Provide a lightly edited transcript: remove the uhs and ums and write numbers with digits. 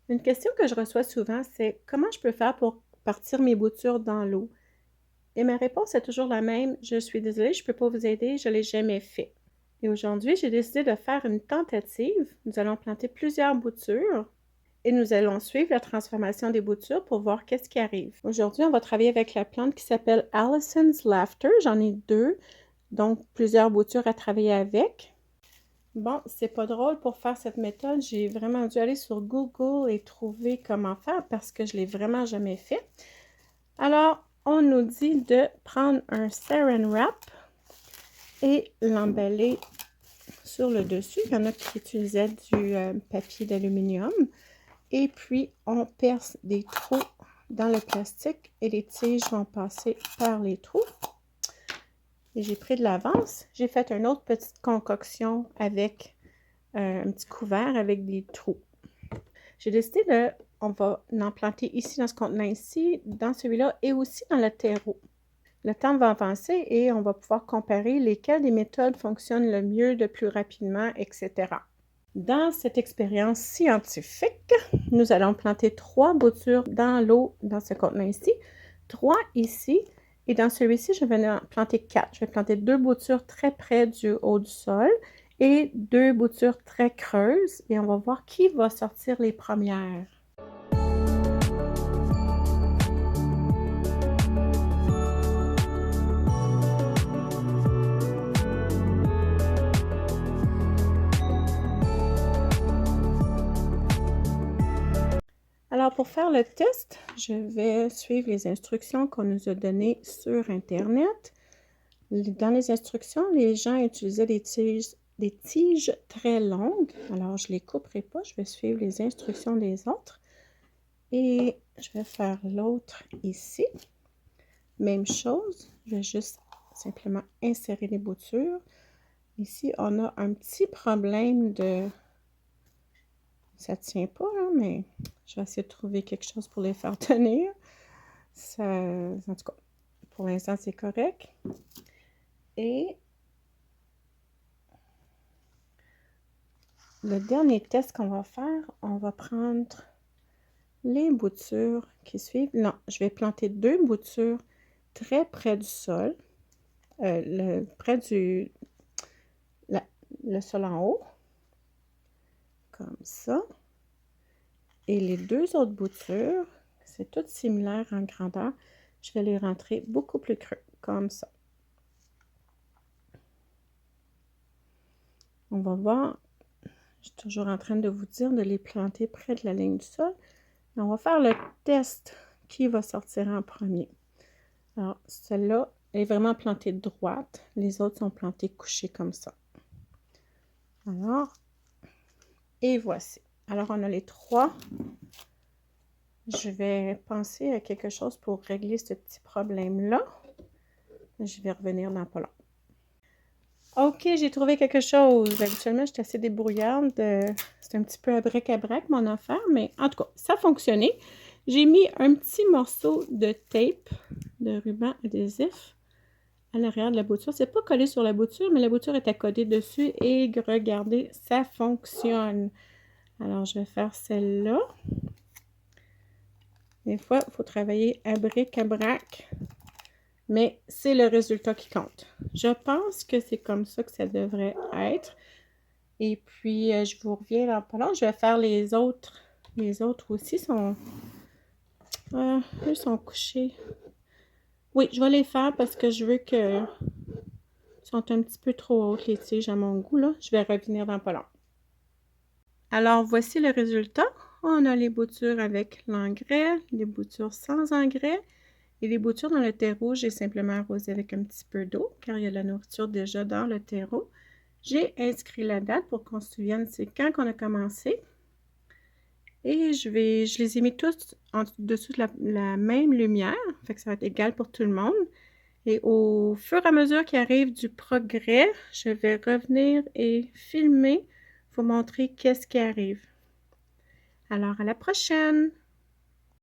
Une question que je reçois souvent, c'est comment je peux faire pour partir mes boutures dans l'eau? Et ma réponse est toujours la même, je suis désolée, je ne peux pas vous aider, je ne l'ai jamais fait. Et aujourd'hui, j'ai décidé de faire une tentative. Nous allons planter plusieurs boutures et nous allons suivre la transformation des boutures pour voir qu'est-ce qui arrive. Aujourd'hui, on va travailler avec la plante qui s'appelle Allison's Laughter. J'en ai deux, donc plusieurs boutures à travailler avec. Bon, c'est pas drôle pour faire cette méthode. J'ai vraiment dû aller sur Google et trouver comment faire parce que je l'ai vraiment jamais fait. Alors, on nous dit de prendre un Saran Wrap et l'emballer sur le dessus. Il y en a qui utilisaient du papier d'aluminium. Et puis, on perce des trous dans le plastique et les tiges vont passer par les trous. Et j'ai pris de l'avance. J'ai fait une autre petite concoction avec un petit couvert avec des trous. J'ai décidé on va en planter ici dans ce contenant ici, dans celui-là et aussi dans le terreau. Le temps va avancer et on va pouvoir comparer lesquelles des méthodes fonctionnent le mieux, le plus rapidement, etc. Dans cette expérience scientifique, nous allons planter 3 boutures dans l'eau dans ce contenant ici, 3 ici, et dans celui-ci, je vais en planter 4. Je vais planter 2 boutures très près du haut du sol et 2 boutures très creuses, et on va voir qui va sortir les premières. Alors, pour faire le test, je vais suivre les instructions qu'on nous a données sur Internet. Dans les instructions, les gens utilisaient des tiges très longues. Alors, je ne les couperai pas, je vais suivre les instructions des autres. Et je vais faire l'autre ici. Même chose, je vais juste simplement insérer les boutures. Ici, on a un petit problème de... Ça ne tient pas, hein, mais je vais essayer de trouver quelque chose pour les faire tenir. Ça, en tout cas, pour l'instant, c'est correct. Et le dernier test qu'on va faire, on va prendre les boutures qui suivent. Non, je vais planter 2 boutures très près du sol, près du le sol en haut, comme ça. Et les 2 autres boutures, c'est toutes similaires en grandeur, je vais les rentrer beaucoup plus creux, comme ça. On va voir, je suis toujours en train de vous dire de les planter près de la ligne du sol. Et on va faire le test qui va sortir en premier. Alors, celle-là est vraiment plantée droite. Les autres sont plantées couchées comme ça. Alors, et voici. Alors, on a les 3. Je vais penser à quelque chose pour régler ce petit problème-là. Je vais revenir dans pas long. OK, j'ai trouvé quelque chose. Habituellement, je suis assez débrouillarde. C'est un petit peu à bric-à-brac, mon affaire, mais en tout cas, ça a fonctionné. J'ai mis un petit morceau de tape, de ruban adhésif, à l'arrière de la bouture. C'est pas collé sur la bouture, mais la bouture est accolée dessus et regardez, ça fonctionne. Alors, je vais faire celle-là. Des fois, il faut travailler à bric-à-brac. Mais c'est le résultat qui compte. Je pense que c'est comme ça que ça devrait être. Et puis, je vous reviens dans pas long. Je vais faire les autres. Les autres aussi sont... eux sont couchés. Oui, je vais les faire parce que je veux que... Ils sont un petit peu trop hautes, les tiges, à mon goût, là. Je vais revenir dans pas long. Alors, voici le résultat. On a les boutures avec l'engrais, les boutures sans engrais. Et les boutures dans le terreau, j'ai simplement arrosé avec un petit peu d'eau, car il y a de la nourriture déjà dans le terreau. J'ai inscrit la date pour qu'on se souvienne c'est quand qu'on a commencé. Et je les ai mis tous en dessous de la même lumière, fait que ça va être égal pour tout le monde. Et au fur et à mesure qu'il arrive du progrès, je vais revenir et filmer, vous montrer qu'est-ce qui arrive. Alors, à la prochaine!